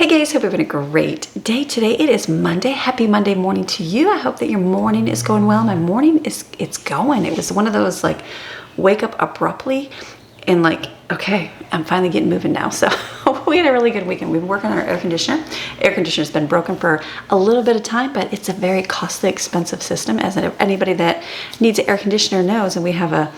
guys, hope you're having a great day today. It is Monday. Happy Monday morning to you. I hope that your morning is going well. My morning it's going. It was one of those like wake up abruptly and like, okay, I'm finally getting moving now. So we had a really good weekend. We've been working on our air conditioner. Air conditioner's been broken for a little bit of time, but it's a very costly, expensive system, as anybody that needs an air conditioner knows. And we have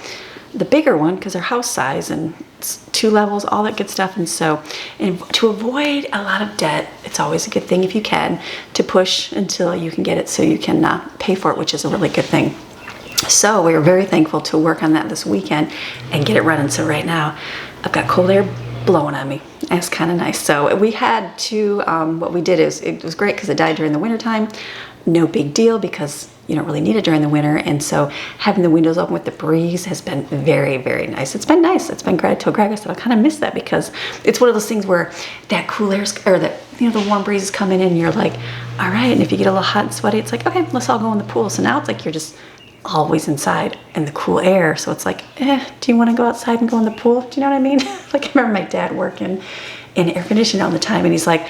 the bigger one because our house size and it's 2 levels, all that good stuff. And so, and to avoid a lot of debt, it's always a good thing if you can to push until you can get it so you can pay for it, which is a really good thing. So we were very thankful to work on that this weekend and get it running. So right now I've got cold air blowing on me. It's kind of nice. So we had to, what we did is, it was great because it died during the winter time. No big deal because you don't really need it during the winter. And so having the windows open with the breeze has been very, very nice. It's been nice. It's been great. I told Greg, I said, I kind of miss that because it's one of those things where that cool air, or that, the warm breeze is coming in and you're like, all right. And if you get a little hot and sweaty, it's like, okay, let's all go in the pool. So now it's like, you're just always inside in the cool air. So it's like, do you want to go outside and go in the pool? Do you know what I mean? Like I remember my dad working in air conditioning all the time, and he's like,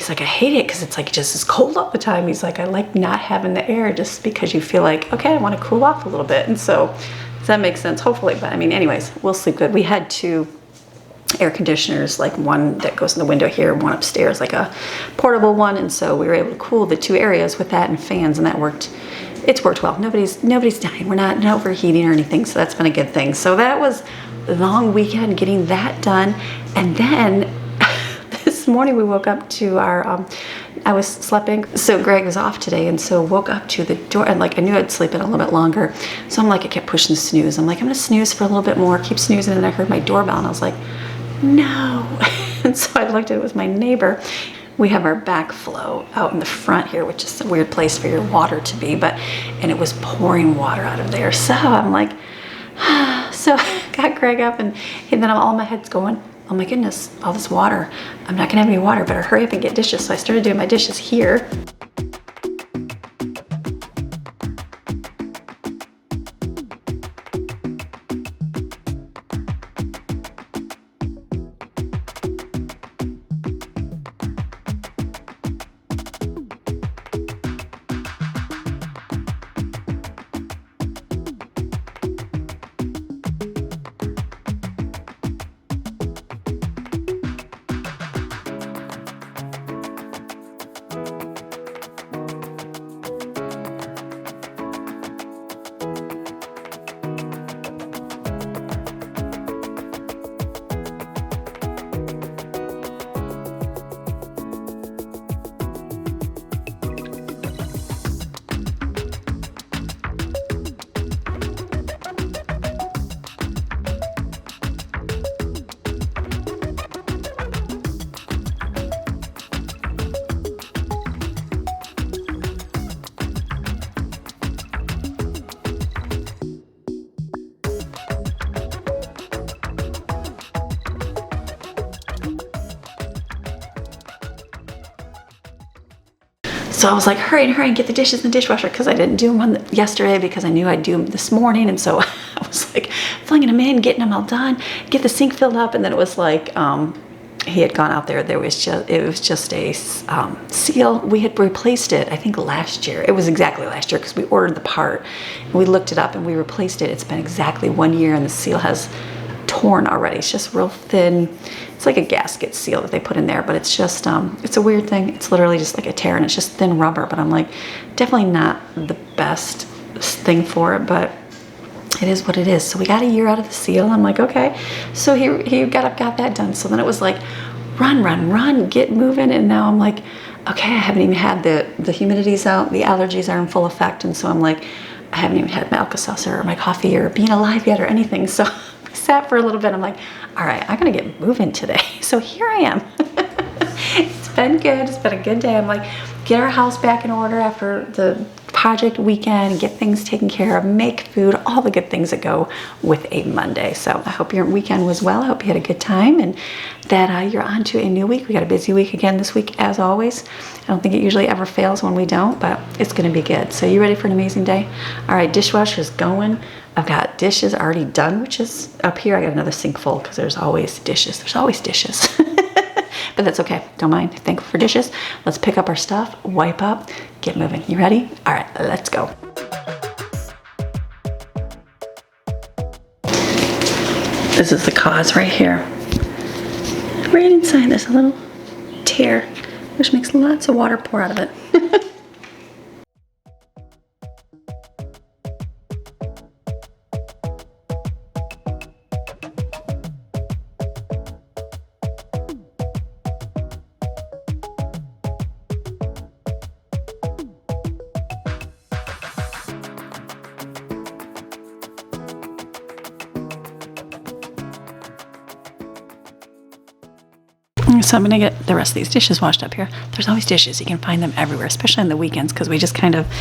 I hate it because it's like just as cold all the time. He's like, I like not having the air just because you feel like, okay, I want to cool off a little bit. And so does that make sense? Hopefully. But I mean, anyways, we'll sleep good. We had 2 air conditioners, like one that goes in the window here, one upstairs, like a portable one. And so we were able to cool the 2 areas with that and fans, and that worked. It's worked well. Nobody's dying. We're not overheating or anything. So that's been a good thing. So that was a long weekend getting that done. And then this morning we woke up to our, I was sleeping. So Greg was off today. And so woke up to the door, and like, I knew I'd sleep in a little bit longer. So I'm like, I kept pushing the snooze. I'm like, I'm going to snooze for a little bit more, keep snoozing. And I heard my doorbell and I was like, no. And so I looked at it, was my neighbor. We have our backflow out in the front here, which is a weird place for your water to be, and it was pouring water out of there. So I'm like, so I got Greg up and then all my head's going, oh my goodness, all this water. I'm not gonna have any water, better hurry up and get dishes. So I started doing my dishes here. So I was like, hurry and get the dishes in the dishwasher, because I didn't do them yesterday because I knew I'd do them this morning. And so I was like flinging them in, getting them all done, get the sink filled up. And then it was like, he had gone out there. It was just a seal. We had replaced it, I think last year. It was exactly last year because we ordered the part. And we looked it up and we replaced it. It's been exactly 1 year and the seal has torn already. It's just real thin. It's like a gasket seal that they put in there, but it's just, it's a weird thing. It's literally just like a tear and it's just thin rubber, but I'm like, definitely not the best thing for it, but it is what it is. So we got a year out of the seal. I'm like, okay. So he got that done. So then it was like, run, get moving. And now I'm like, okay, I haven't even had the humidity's out. The allergies are in full effect. And so I'm like, I haven't even had my Alka-Seltzer or my coffee or being alive yet or anything. So I sat for a little bit. I'm like, all right, I'm gonna get moving today. So here I am. It's been good. It's been a good day. I'm like, get our house back in order after the project weekend, get things taken care of, make food, all the good things that go with a Monday. So I hope your weekend was well. I hope you had a good time and that you're on to a new week. We got a busy week again this week, as always. I don't think it usually ever fails when we don't, but it's gonna be good. So you ready for an amazing day? All right, dishwasher's going. I've got dishes already done, which is up here. I got another sink full because there's always dishes. There's always dishes. but that's okay. Don't mind. Thankful for dishes. Let's pick up our stuff, wipe up, get moving. You ready? All right, let's go. This is the cause right here. Right inside, there's a little tear, which makes lots of water pour out of it. So I'm gonna get the rest of these dishes washed up here. There's always dishes. You can find them everywhere, especially on the weekends, because we just kind of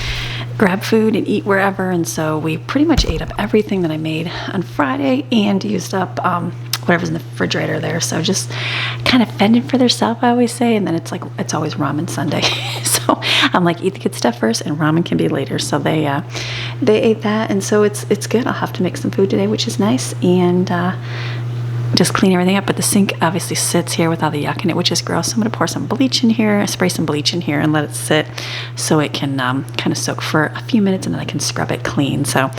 grab food and eat wherever. And so we pretty much ate up everything that I made on Friday and used up whatever's in the refrigerator there. So just kind of fending for themselves, I always say. And then it's always ramen Sunday. So I'm like, eat the good stuff first and ramen can be later. So they ate that, and so it's good. I'll have to make some food today, which is nice. And just clean everything up, but the sink obviously sits here with all the yuck in it, which is gross. So I'm going to pour some bleach in here, spray some bleach in here, and let it sit so it can kind of soak for a few minutes, and then I can scrub it clean. So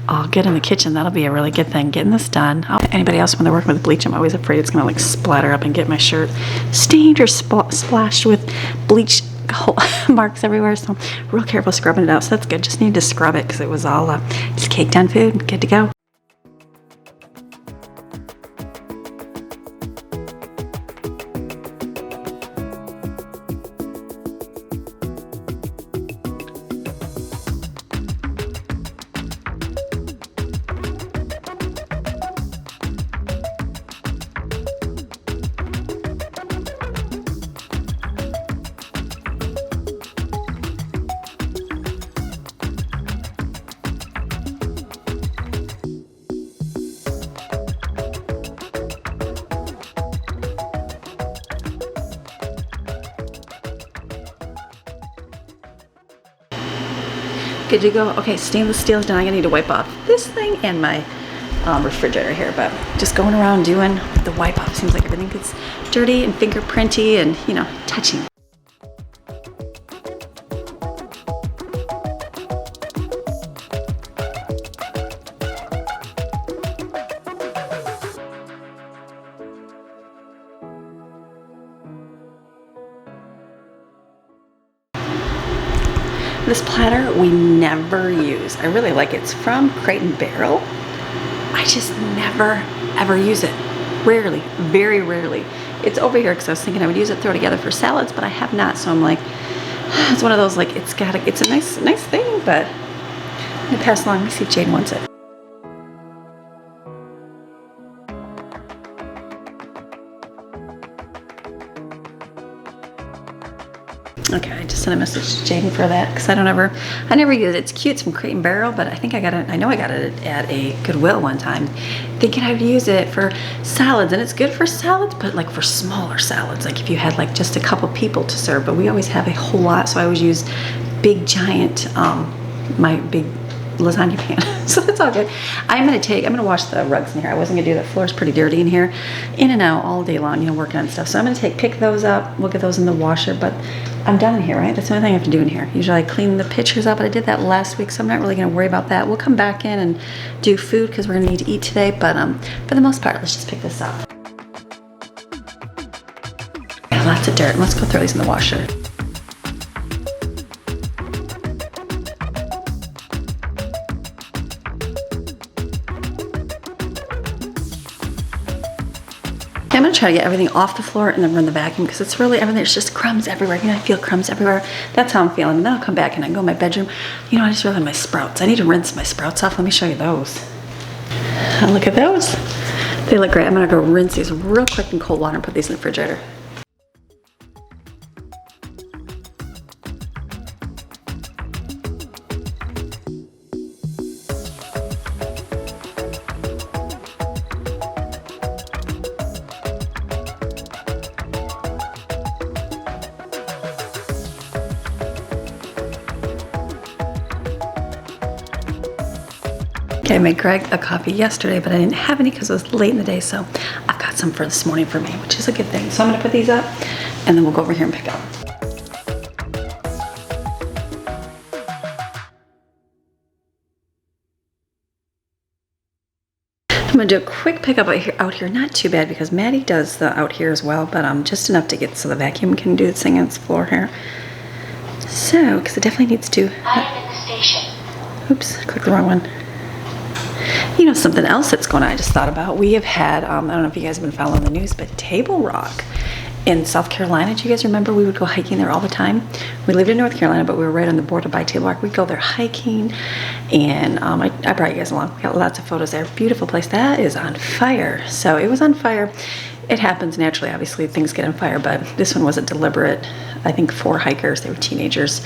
I'll get in the kitchen. That'll be a really good thing, getting this done. Anybody else, when they're working with bleach, I'm always afraid it's going to like splatter up and get my shirt stained or splashed with bleach marks everywhere. So real careful scrubbing it out. So that's good. Just needed to scrub it because it was all just caked on food. Good to go. Good to go. Okay, stainless steel is done. I'm gonna need to wipe off this thing and my refrigerator here, but just going around doing the wipe off. Seems like everything gets dirty and fingerprinty and, you know, touching. This platter we never use. I really like it. It's from Crate and Barrel. I just never ever use it. Rarely, very rarely. It's over here because I was thinking I would use it, throw it together for salads, but I have not. So I'm like, it's one of those like it's a nice thing, but I'm gonna pass along. Let me see if Jane wants it. Okay, I just sent a message to Jaden for that because I never use it. It's cute. It's from Crate and Barrel, but I think I know I got it at a Goodwill one time, thinking I would use it for salads, and it's good for salads, but like for smaller salads, like if you had like just a couple people to serve. But we always have a whole lot, so I always use big giant, my big lasagna pan. So that's all good. I'm gonna wash the rugs in here. I wasn't gonna do that. The floor's pretty dirty in here, in and out all day long, you know, working on stuff. So I'm gonna pick those up. We'll get those in the washer, but I'm done in here, right? That's the only thing I have to do in here. Usually I clean the pictures up, but I did that last week, so I'm not really gonna worry about that. We'll come back in and do food because we're gonna need to eat today, but for the most part, let's just pick this up. Yeah, lots of dirt. Let's go throw these in the washer. I'm gonna try to get everything off the floor and then run the vacuum because it's really everything. There's just crumbs everywhere. You know, I feel crumbs everywhere. That's how I'm feeling. And then I'll come back and I go in my bedroom. You know, I just realized my sprouts. I need to rinse my sprouts off. Let me show you those. Look at those. They look great. I'm gonna go rinse these real quick in cold water and put these in the refrigerator. Okay, I made Greg a coffee yesterday, but I didn't have any because it was late in the day, so I've got some for this morning for me, which is a good thing. So I'm gonna put these up. and then we'll go over here and pick up. I'm gonna do a quick pickup out here. Not too bad because Maddie does the out here as well, but just enough to get so the vacuum can do its thing on its floor here. So, because it definitely needs to. I am in the station. Oops, clicked the wrong one. You know, something else that's going on, I just thought about. We have had, I don't know if you guys have been following the news, but Table Rock in South Carolina. Do you guys remember we would go hiking there all the time? We lived in North Carolina, but we were right on the border by Table Rock. We'd go there hiking, and I brought you guys along. We got lots of photos there. Beautiful place. That is on fire. So it was on fire. It happens naturally, obviously, things get on fire, but this one wasn't deliberate. I think 4 hikers, they were teenagers,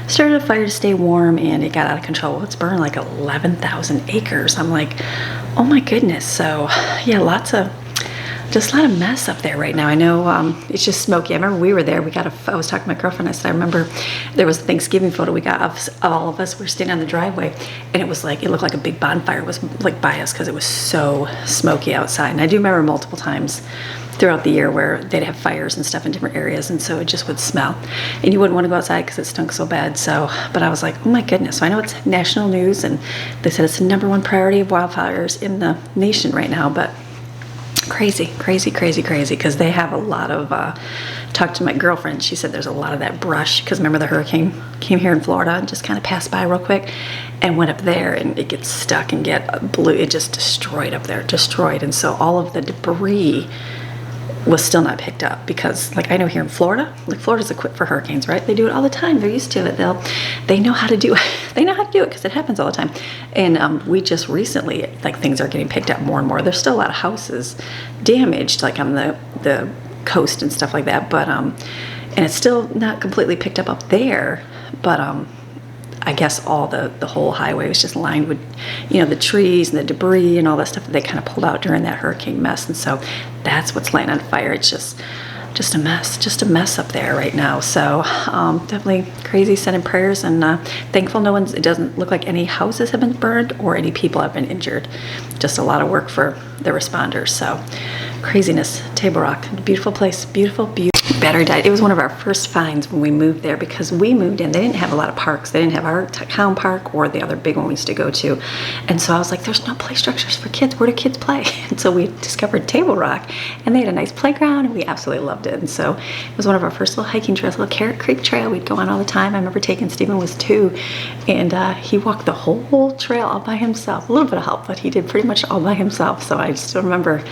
started a fire to stay warm, and it got out of control. It's burned like 11,000 acres. I'm like, oh my goodness. So yeah, just a lot of mess up there right now. I know it's just smoky. I remember we were there. I was talking to my girlfriend. I said, I remember there was a Thanksgiving photo we got of all of us. We were standing on the driveway, and it looked like a big bonfire was like by us because it was so smoky outside. And I do remember multiple times throughout the year where they'd have fires and stuff in different areas, and so it just would smell. And you wouldn't want to go outside because it stunk so bad. So, but I was like, oh my goodness. So I know it's national news, and they said it's the #1 priority of wildfires in the nation right now, but crazy, because they have a lot of, talked to my girlfriend, she said there's a lot of that brush, because remember the hurricane came here in Florida and just kind of passed by real quick and went up there, and it gets stuck and it just destroyed up there, and so all of the debris was still not picked up, because like I know here in Florida, like Florida's equipped for hurricanes, right? They do it all the time. They're used to it. They know how to do it. They know how to do it because it happens all the time. And we just recently, like, things are getting picked up more and more. There's still a lot of houses damaged, like on the coast and stuff like that, but and it's still not completely picked up there, but I guess all the whole highway was just lined with, you know, the trees and the debris and all that stuff that they kind of pulled out during that hurricane mess. And so that's what's laying on fire. It's just a mess up there right now. So definitely crazy, sending prayers, and thankful it doesn't look like any houses have been burned or any people have been injured. Just a lot of work for the responders. So craziness. Table Rock, beautiful place, beautiful. Battery died. It was one of our first finds when we moved there, because we moved in. They didn't have a lot of parks. They didn't have our town park or the other big one we used to go to. And so I was like, there's no play structures for kids. Where do kids play? And so we discovered Table Rock, and they had a nice playground, and we absolutely loved it. And so it was one of our first little hiking trails, little Carrot Creek Trail we'd go on all the time. I remember Stephen was 2, and he walked the whole trail all by himself. A little bit of help, but he did pretty much all by himself. So I still remember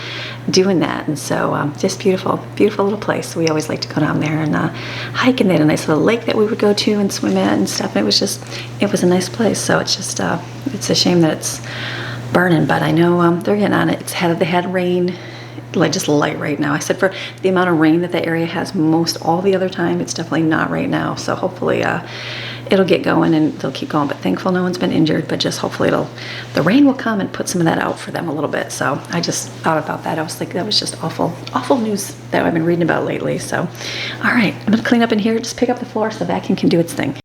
doing that. And so just beautiful little place. We always like to go down there and hike, and they had a nice little lake that we would go to and swim in and stuff. And it was a nice place. So it's just it's a shame that it's burning, but I know they're getting on it. They had rain, like just light right now. I said for the amount of rain that the area has most all the other time, it's definitely not right now. So hopefully it'll get going and they'll keep going. But thankful no one's been injured, but just hopefully the rain will come and put some of that out for them a little bit. So I just thought about that. I was like, that was just awful news that I've been reading about lately. So all right, I'm gonna clean up in here, just pick up the floor so the vacuum can do its thing.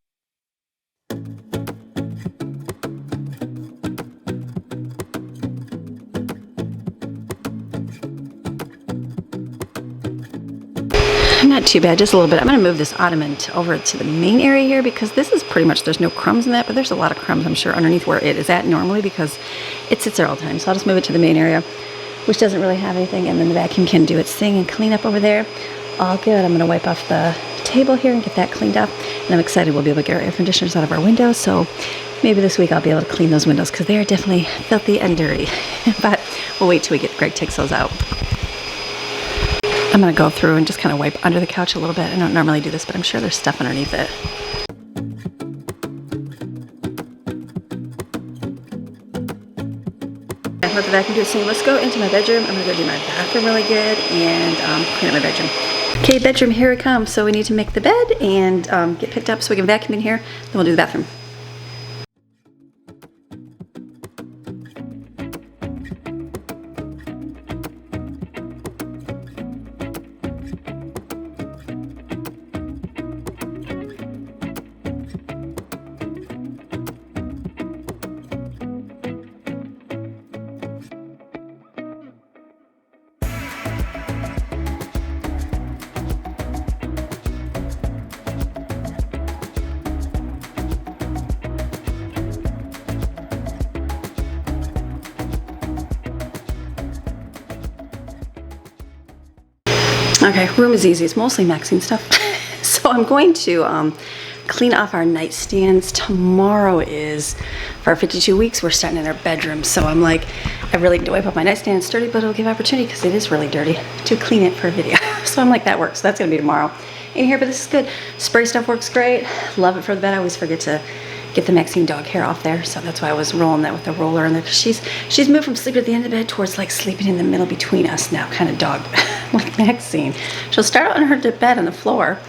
Not too bad, just a little bit. I'm going to move this ottoman over to the main area here, because this is pretty much, there's no crumbs in that, but there's a lot of crumbs, I'm sure, underneath where it is at normally, because it sits there all the time. So I'll just move it to the main area, which doesn't really have anything, and then the vacuum can do its thing and clean up over there. All good. I'm going to wipe off the table here and get that cleaned up, and I'm excited we'll be able to get our air conditioners out of our windows, so maybe this week I'll be able to clean those windows, because they are definitely filthy and dirty. But we'll wait till Greg takes those out. I'm going to go through and just kind of wipe under the couch a little bit. I don't normally do this, but I'm sure there's stuff underneath it. Let the vacuum do its thing. Let's go into my bedroom. I'm going to go do my bathroom really good and clean up my bedroom. Okay, bedroom, here it comes. So we need to make the bed and get picked up so we can vacuum in here. Then we'll do the bathroom. Okay, room is easy. It's mostly Maxine stuff. So I'm going to clean off our nightstands. Tomorrow is, for our 52 weeks, we're starting in our bedroom. So I'm like, I really need to wipe up my nightstand. It's dirty, but it'll give opportunity because it is really dirty to clean it for a video. So I'm like, that works. That's gonna be tomorrow in here, but this is good. Spray stuff works great. Love it for the bed. I always forget to get the Maxine dog hair off there. So that's why I was rolling that with the roller in there. She's moved from sleeping at the end of the bed towards like sleeping in the middle between us now, kind of dog like Maxine. She'll start out on her bed on the floor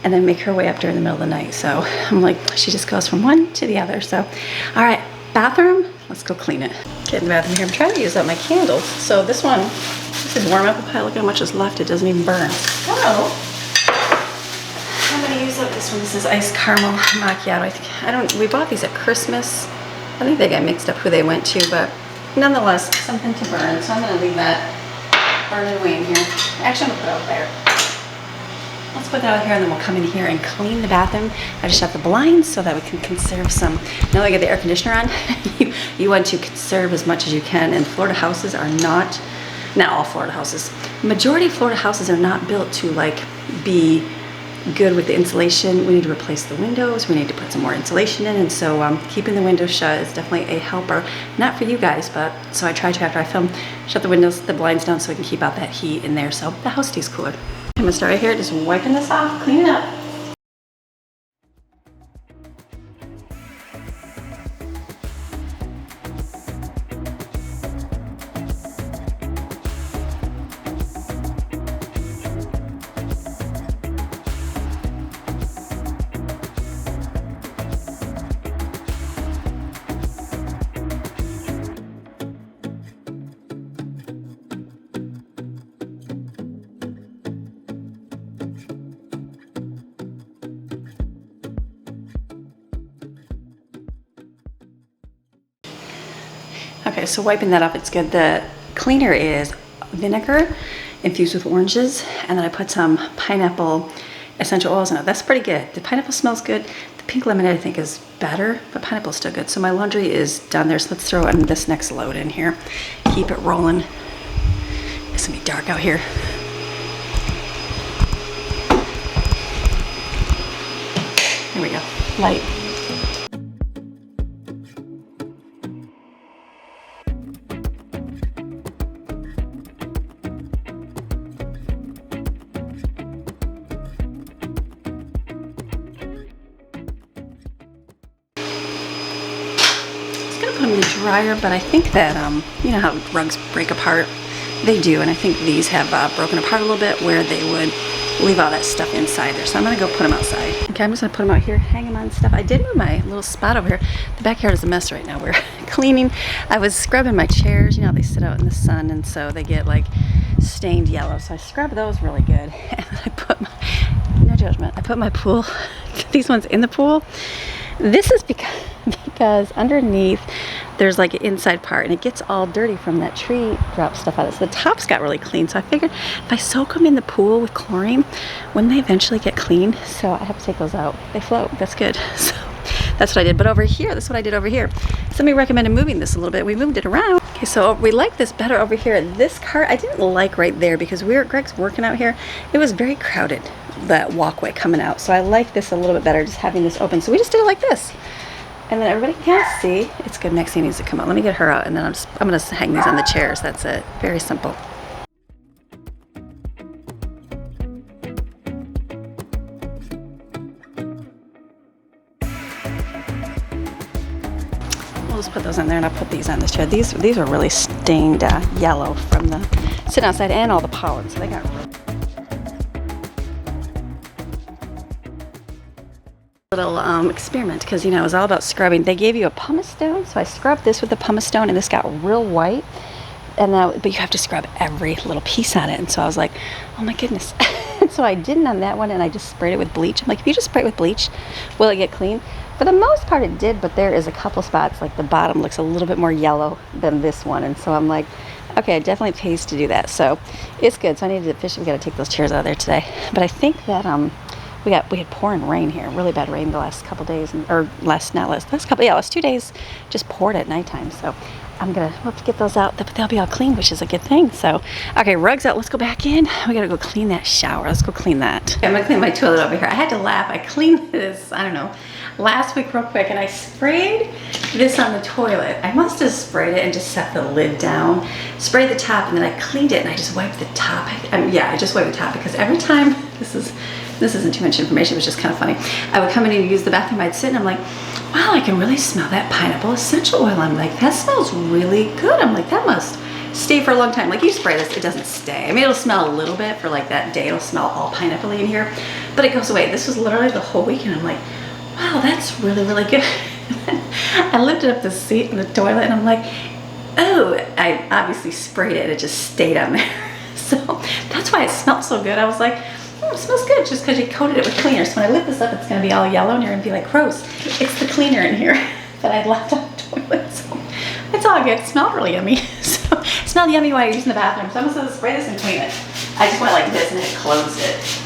and then make her way up during the middle of the night. So I'm like, she just goes from one to the other. So, all right, bathroom, let's go clean it. Get in the bathroom here. I'm trying to use up my candles. So this is warm apple pie. Look how much is left. It doesn't even burn. Oh. I'm gonna use up this one. This is iced caramel macchiato. We bought these at Christmas. I think they got mixed up who they went to, but nonetheless, something to burn. So I'm gonna leave that burning away in here. Actually, I'm gonna put it out there. Let's put that out here and then we'll come in here and clean the bathroom. I just shut the blinds so that we can conserve some. Now that I get the air conditioner on, you want to conserve as much as you can, and Florida houses are not all Florida houses. Majority of Florida houses are not built to like be good with the insulation. We need to replace the windows. We need to put some more insulation in, and so keeping the windows shut is definitely a helper. Not for you guys, but so I try to, after I film, shut the windows, the blinds down so we can keep out that heat in there so the house stays cooler. I'm gonna start right here, just wiping this off, cleaning up. Okay, so wiping that up, it's good. The cleaner is vinegar infused with oranges, and then I put some pineapple essential oils in it. That's pretty good. The pineapple smells good. The pink lemonade I think is better, but pineapple's still good. So my laundry is done there, so let's throw in this next load in here. Keep it rolling. It's gonna be dark out here. There we go, light. Put them in the dryer, but I think that you know how rugs break apart? They do, and I think these have broken apart a little bit where they would leave all that stuff inside there. So I'm gonna go put them outside. Okay, I'm just gonna put them out here, hang them on stuff. I did move my little spot over here. The backyard is a mess right now. We're cleaning. I was scrubbing my chairs. You know, they sit out in the sun, and so they get like stained yellow. So I scrubbed those really good, and I put my, no judgment, I put my pool, these ones in the pool. This is because underneath there's like an inside part and it gets all dirty from that tree drop stuff out of it. So the tops got really clean. So I figured if I soak them in the pool with chlorine, wouldn't they eventually get clean? So I have to take those out. They float. That's good. So that's what I did. But over here, this is what I did over here. Somebody recommended moving this a little bit. We moved it around. Okay, so we like this better over here. This cart I didn't like right there because Greg's working out here. It was very crowded, that walkway coming out. So I like this a little bit better, just having this open. So we just did it like this. And then everybody can see. It's good. Maxine needs to come out. Let me get her out, and then I'm gonna hang these on the chairs. That's it. Very simple. We'll just put those in there, and I'll put these on this chair. These are really stained yellow from the sitting outside and all the pollen. So they got little experiment, because you know it was all about scrubbing. They gave you a pumice stone, so I scrubbed this with the pumice stone, and this got real white. And now, but you have to scrub every little piece on it. And so I was like, oh my goodness. So I didn't on that one, and I just sprayed it with bleach. I'm like, if you just spray it with bleach, will it get clean? For the most part, it did, but there is a couple spots, like the bottom looks a little bit more yellow than this one, and so I'm like, okay, it definitely pays to do that. So it's good. So I needed to officially got to take those chairs out of there today. But I think that we had pouring rain here, really bad rain the last couple days, last 2 days, just poured at nighttime. So we'll have to get those out, but they'll be all clean, which is a good thing. So, okay, rugs out. Let's go back in. We gotta go clean that shower. Let's go clean that. Okay, I'm gonna clean my toilet over here. I had to laugh. I cleaned this, I don't know, last week real quick, and I sprayed this on the toilet. I must have sprayed it and just set the lid down, sprayed the top, and then I cleaned it and I just wiped the top. I just wiped the top because every time, this isn't too much information, it was just kind of funny. I would come in and use the bathroom, I'd sit and I'm like, wow, I can really smell that pineapple essential oil. I'm like, that smells really good. I'm like, that must stay for a long time. Like, you spray this, it doesn't stay. I mean, it'll smell a little bit for like that day. It'll smell all pineapple-y in here, but it goes away. This was literally the whole weekend. I'm like, wow, that's really, really good. I lifted up the seat in the toilet and I'm like, oh, I obviously sprayed it. It just stayed on there. So that's why it smelled so good. I was like, it smells good just because you coated it with cleaner. So when I lift this up, it's going to be all yellow and you're going to be like, gross. It's the cleaner in here that I left on the toilet. So it's all good. It smelled really yummy. So it smelled yummy while you're using the bathroom. So I'm just going to spray this and clean it. I just went like this and it closed it.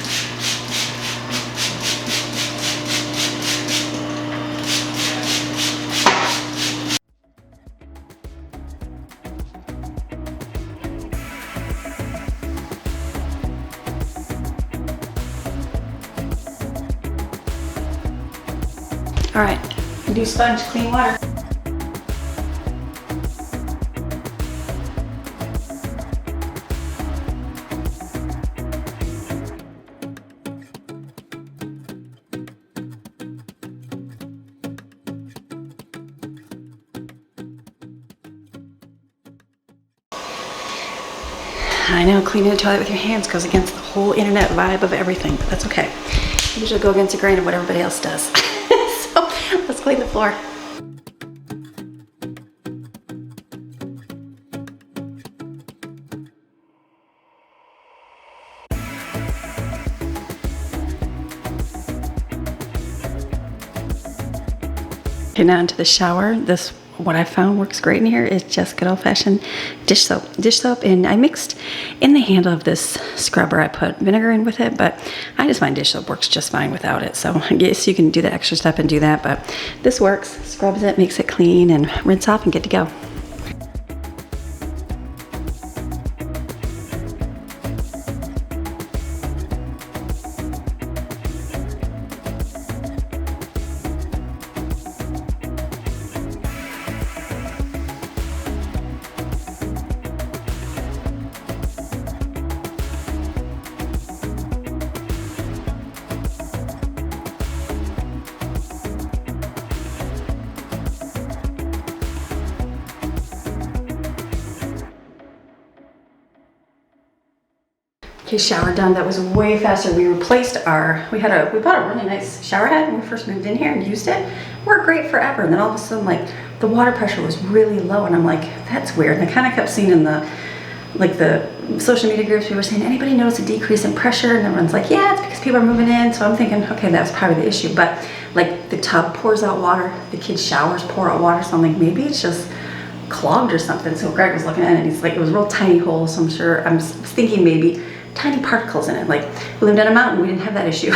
All right, do sponge, clean water. I know, cleaning the toilet with your hands goes against the whole internet vibe of everything, but that's okay. I usually go against the grain of what everybody else does. So let's clean the floor. Okay, now into the shower. What I found works great in here is just good old-fashioned dish soap. Dish soap, and I mixed in the handle of this scrubber. I put vinegar in with it, but I just find dish soap works just fine without it. So I guess you can do the extra step and do that, but this works. Scrubs it, makes it clean, and rinse off and good to go. Okay, shower done. That was way faster. We replaced we bought a really nice shower head when we first moved in here and used it. Worked great forever. And then all of a sudden, like, the water pressure was really low, and I'm like, that's weird. And I kind of kept seeing in the social media groups, people were saying, anybody notice a decrease in pressure? And everyone's like, yeah, it's because people are moving in. So I'm thinking, okay, that's probably the issue. But like, the tub pours out water, the kids' showers pour out water, so I'm like, maybe it's just clogged or something. So Greg was looking at it, and he's like, it was a real tiny hole, so I'm sure, I was thinking maybe tiny particles in it. Like, we lived on a mountain, we didn't have that issue.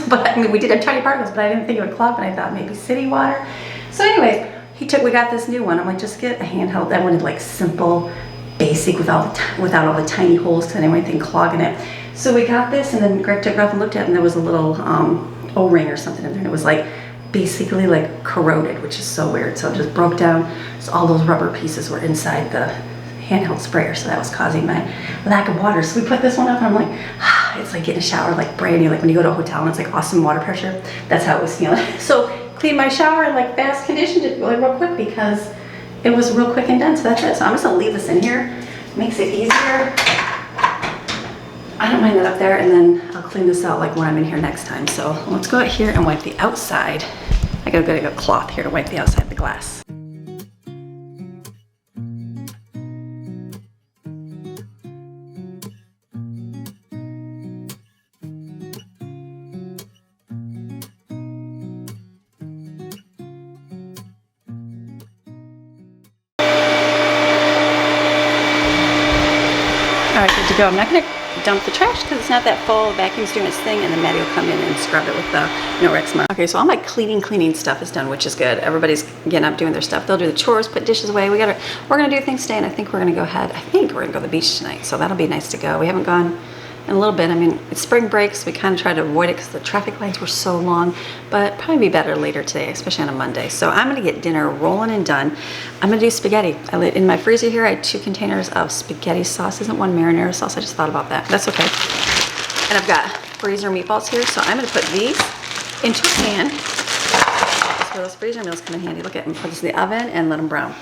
But I mean, we did have tiny particles, but I didn't think it would clog, but I thought maybe city water. So anyways, we got this new one. I'm like, just get a handheld. I wanted like simple, basic, without all the tiny holes, because I didn't want anything clogging it. So we got this, and then Greg took it off and looked at it, and there was a little O-ring or something in there, and it was like basically like corroded, which is so weird. So it just broke down. So all those rubber pieces were inside the handheld sprayer, so that was causing my lack of water. So we put this one up, and I'm like, it's like getting a shower, like brand new, like when you go to a hotel and it's like awesome water pressure. That's how it was feeling. So cleaned my shower and like fast conditioned it really real quick because it was real quick and done. So that's it. So I'm just gonna leave this in here. Makes it easier. I don't mind that up there, and then I'll clean this out like when I'm in here next time. So let's go out here and wipe the outside. I gotta get a cloth here to wipe the outside of the glass. All right, good to go. I'm not gonna dump the trash because it's not that full. The vacuum's doing its thing, and then Maddie will come in and scrub it with the Norwex mop. Okay, so all my cleaning stuff is done, which is good. Everybody's getting up doing their stuff. They'll do the chores, put dishes away. We're gonna do things today, and I think we're gonna go ahead. I think we're gonna go to the beach tonight, so that'll be nice to go. We haven't gone in a little bit. I mean, it's spring break, so we kind of try to avoid it because the traffic lights were so long, but probably be better later today, especially on a Monday. So I'm gonna get dinner rolling and done. I'm gonna do spaghetti. In my freezer here, I had 2 containers of spaghetti sauce. Isn't one marinara sauce? I just thought about that. That's okay. And I've got freezer meatballs here, so I'm gonna put these into a pan. That's where those freezer meals come in handy. Look at them. Put this in the oven and let them brown.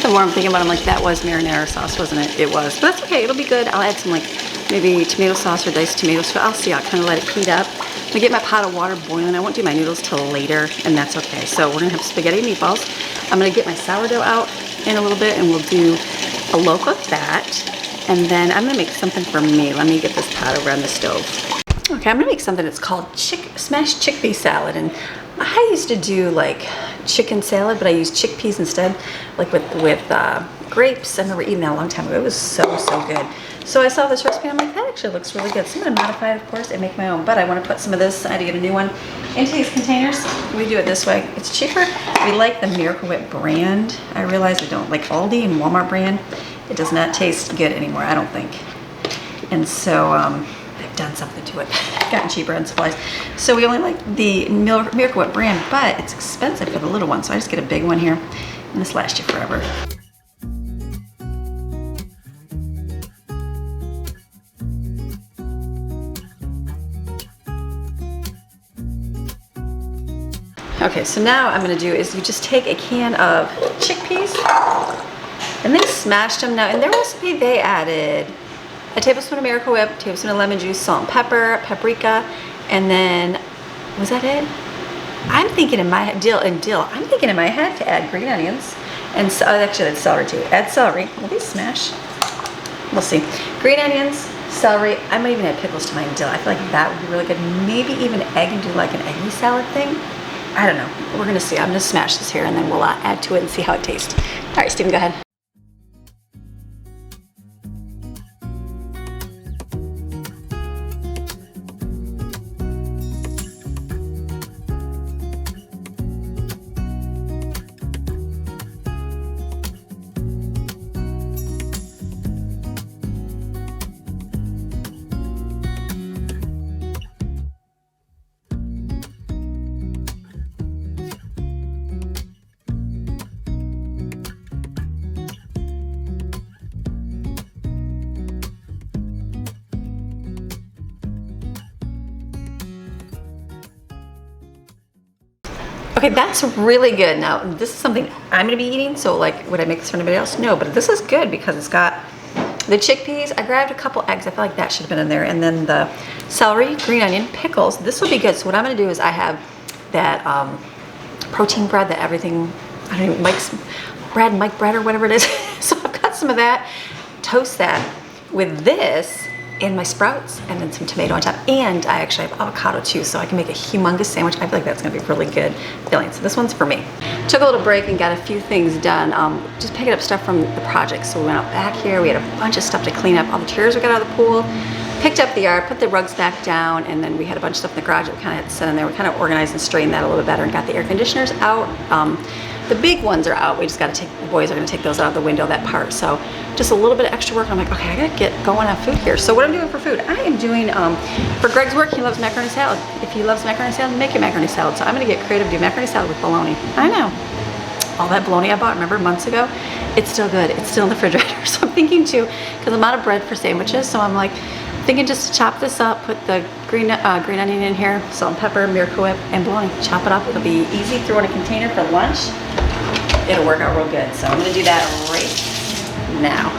The more I'm thinking about it, I'm like, that was marinara sauce, wasn't it? It was, but that's okay. It'll be good. I'll add some like maybe tomato sauce or diced tomatoes. So I'll see. I'll kind of let it heat up. I'm gonna get my pot of water boiling. I won't do my noodles till later, and that's okay. So we're gonna have spaghetti meatballs. I'm gonna get my sourdough out in a little bit, and we'll do a loaf of that. And then I'm gonna make something for me. Let me get this pot over on the stove. Okay, I'm gonna make something that's called smashed chickpea salad, and I used to do like chicken salad, but I used chickpeas instead, like with grapes. I remember eating that a long time ago. It was so good. So I saw this recipe, and I'm like, that actually looks really good. So I'm gonna modify it, of course, and make my own, but I wanna put some of this, I had to get a new one, into these containers. We do it this way. It's cheaper. We like the Miracle Whip brand. I realize we don't like Aldi and Walmart brand. It does not taste good anymore, I don't think. And so, they've done something to it. Gotten cheaper on supplies. So we only like the Miracle Whip brand, but it's expensive for the little one. So I just get a big one here, and this lasts you forever. Okay, so now I'm gonna do is you just take a can of chickpeas, and they smashed them. Now in their recipe, they added a tablespoon of Miracle Whip, a tablespoon of lemon juice, salt and pepper, paprika, and then, was that it? I'm thinking in my head, dill. I'm thinking in my head to add green onions, and so, actually that's celery too. Add celery. Will these smash? We'll see. Green onions, celery. I might even add pickles to my dill. I feel like that would be really good. Maybe even egg and do like an eggy salad thing. I don't know. We're gonna see. I'm gonna smash this here, and then we'll add to it and see how it tastes. All right, Steven, go ahead. Okay, that's really good. Now, this is something I'm gonna be eating, so like, would I make this for anybody else? No, but this is good because it's got the chickpeas. I grabbed a couple eggs. I feel like that should have been in there. And then the celery, green onion, pickles. This will be good. So what I'm gonna do is I have that protein bread, that everything, I don't know, Mike bread or whatever it is. So I've got some of that. Toast that with this and my sprouts, and then some tomato on top. And I actually have avocado too, so I can make a humongous sandwich. I feel like that's gonna be really good filling. So this one's for me. Took a little break and got a few things done. Just picking up stuff from the project. So we went out back here. We had a bunch of stuff to clean up. All the chairs we got out of the pool. Picked up the yard, put the rugs back down, and then we had a bunch of stuff in the garage that we kind of had to set in there. We kind of organized and straightened that a little bit better and got the air conditioners out. The big ones are out. We just got to take, the boys are going to take those out of the window, that part. So just a little bit of extra work. I'm like, okay, I got to get going on food here. So what I'm doing for food, I am doing, for Greg's work, he loves macaroni salad. If he loves macaroni salad, make your macaroni salad. So I'm going to get creative, do macaroni salad with bologna. I know. All that bologna I bought, remember, months ago, it's still good. It's still in the refrigerator. So I'm thinking too, because I'm out of bread for sandwiches, so I'm like, thinking just to chop this up, put the green onion in here, salt and pepper, Miracle Whip, and bologna. Chop it up. It'll be easy. Throw in a container for lunch. It'll work out real good. So I'm gonna do that right now.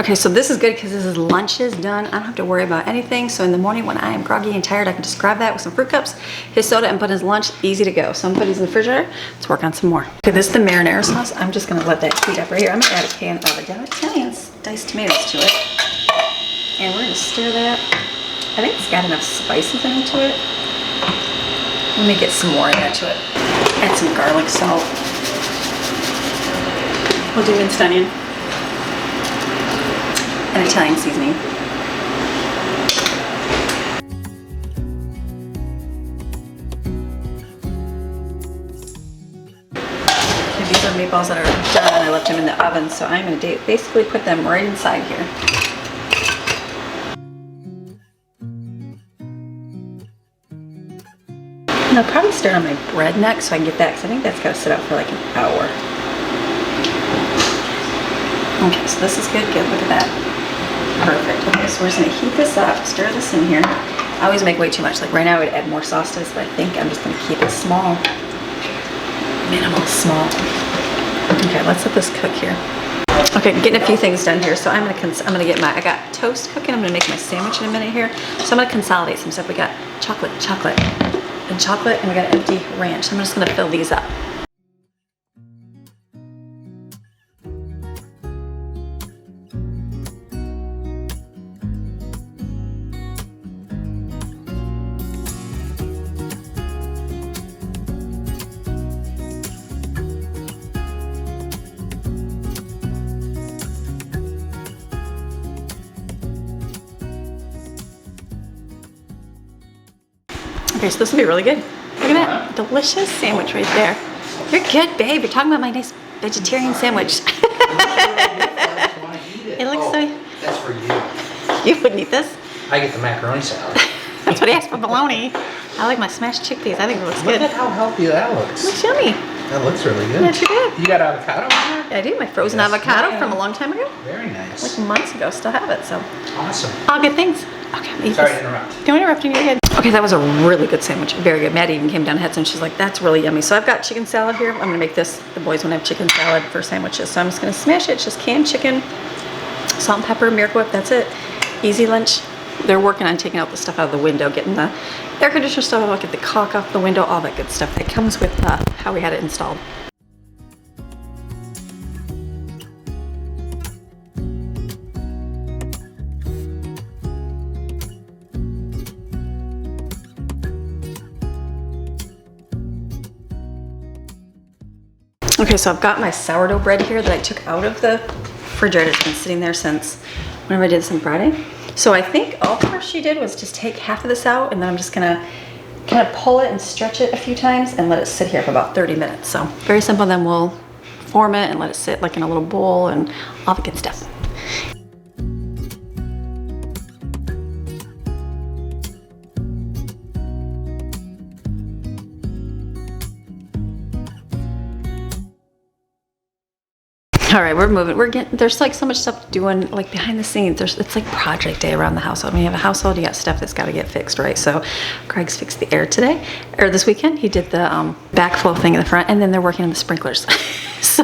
Okay, so this is good because this is lunch is done. I don't have to worry about anything. So in the morning when I am groggy and tired, I can just grab that with some fruit cups, his soda, and put his lunch. Easy to go. So I'm putting these in the refrigerator. Let's work on some more. Okay, this is the marinara sauce. I'm just gonna let that heat up right here. I'm gonna add a can of Italian diced tomatoes to it. And we're gonna stir that. I think it's got enough spices into it. Let me get some more into it. Add some garlic salt. We'll do minced onion. And Italian seasoning. Okay, these are meatballs that are done. I left them in the oven, so I'm going to basically put them right inside here. And I'll probably stir on my bread next so I can get that, because I think that's got to sit out for like an hour. Okay, so this is good. Good, look at that. Perfect. Okay, so we're just gonna heat this up, stir this in here. I always make way too much. Like right now I would add more sauce to this, but I think I'm just gonna keep it small. Minimal small. Okay, let's let this cook here. Okay, getting a few things done here. So I got toast cooking. I'm gonna make my sandwich in a minute here. So I'm gonna consolidate some stuff. We got chocolate, and we got empty ranch. So I'm just gonna fill these up. Okay, so this will be really good. Look at that delicious sandwich right there. You're good, babe. You're talking about my nice vegetarian sandwich. It looks so... That's for you. You wouldn't eat this? I get the macaroni salad. That's what he asked for, bologna. I like my smashed chickpeas. I think it looks good. Look at how healthy that looks. Looks yummy. That looks really good. That's good. You got avocado in there? Yeah, I do. My frozen avocado from a long time ago. Very nice. Like months ago. Still have it, so. Awesome. All good things. Okay, Sorry to interrupt. Don't interrupt you. You're good. Okay, that was a really good sandwich. Very good. Maddie even came down and had some. She's like, that's really yummy. So I've got chicken salad here. I'm going to make this. The boys want to have chicken salad for sandwiches. So I'm just going to smash it. It's just canned chicken, salt and pepper, Miracle Whip. That's it. Easy lunch. They're working on taking out the stuff out of the window, getting the air conditioner stuff out, get the caulk off the window, all that good stuff that comes with how we had it installed. Okay, so I've got my sourdough bread here that I took out of the refrigerator. It's been sitting there since whenever I did this on Friday. So I think all she did was just take half of this out, and then I'm just gonna kind of pull it and stretch it a few times and let it sit here for about 30 minutes. So very simple. Then we'll form it and let it sit like in a little bowl and all the good stuff. All right, we're moving. There's like so much stuff doing like behind the scenes. It's like project day around the household. When you have a household, you got stuff that's got to get fixed, right? So Craig's fixed the air today, or this weekend. He did the backflow thing in the front, and then they're working on the sprinklers. So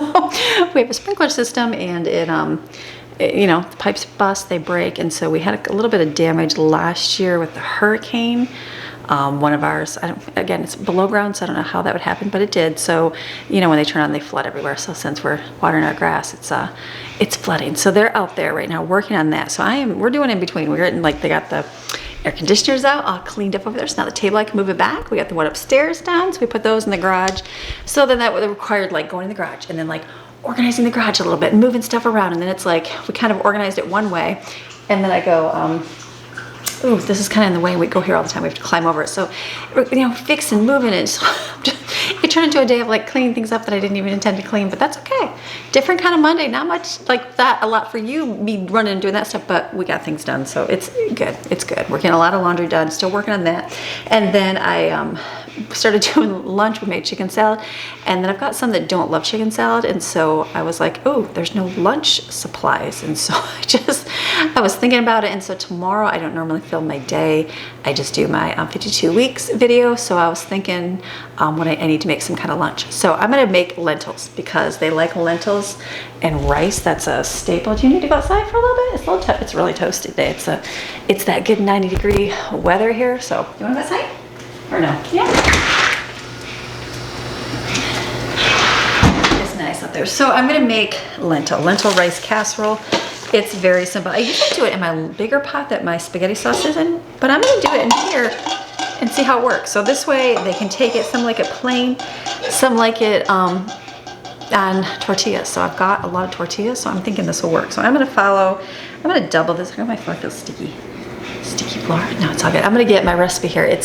we have a sprinkler system, and you know, the pipes bust, they break, and so we had a little bit of damage last year with the hurricane. One of ours, again, it's below ground, so I don't know how that would happen, but it did. So, you know, when they turn on, they flood everywhere. So since we're watering our grass, it's flooding. So they're out there right now working on that. So we're doing in between. We're getting, like, they got the air conditioners out, all cleaned up over there. So now the table, I can move it back. We got the one upstairs down, so we put those in the garage. So then that required, like, going in the garage and then, like, organizing the garage a little bit and moving stuff around. And then it's like, we kind of organized it one way. And then I go, ooh, this is kind of in the way, and we go here all the time. We have to climb over it. So, you know, fixing, moving it. So it turned into a day of like cleaning things up that I didn't even intend to clean, but that's okay. Different kind of Monday, not much like that, a lot for you, me running and doing that stuff, but we got things done. So it's good, it's good. We're getting a lot of laundry done, still working on that. And then I started doing lunch. We made chicken salad, and then I've got some that don't love chicken salad, and so I was like, oh, there's no lunch supplies, and so I was thinking about it, and so tomorrow I don't normally film my day. I just do my 52 weeks video. So I was thinking when I need to make some kind of lunch. So I'm gonna make lentils because they like lentils and rice. That's a staple. Do you need to go outside for a little bit? It's a little it's really toasty today. It's that good 90-degree weather here. So you wanna go outside or no? Yeah. It's nice up there. So I'm gonna make lentil rice casserole. It's very simple. I usually do it in my bigger pot that my spaghetti sauce is in, but I'm gonna do it in here and see how it works. So this way they can take it, some like it plain, some like it on tortillas. So I've got a lot of tortillas, so I'm thinking this will work. So I'm gonna double this. My floor feels sticky. Sticky floor? No, it's all good. I'm gonna get my recipe here. I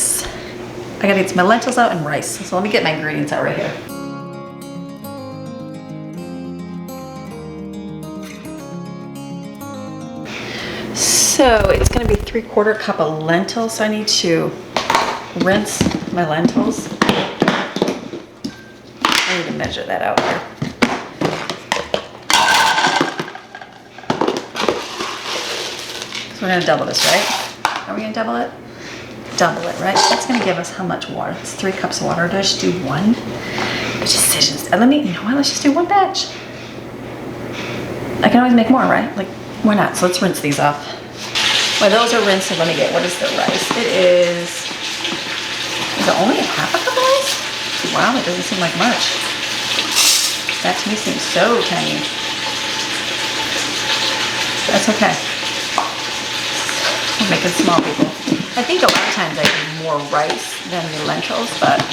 gotta get my lentils out and rice. So let me get my ingredients out right here. So it's gonna be 3/4 cup of lentils. So I need to rinse my lentils. I need to measure that out here. So we're gonna double this, right? Are we gonna double it? Double it, right? That's gonna give us how much water? It's 3 cups of water. Do I just do one? Decisions. You know what? Let's just do one batch. I can always make more, right? Like, why not? So let's rinse these off. Well, those are rinsed, so let me get, what is the rice? Is it only a half a cup of rice? Wow, that doesn't seem like much. That to me seems so tiny. That's okay. I'm making small people. I think a lot of times I do more rice than the lentils, but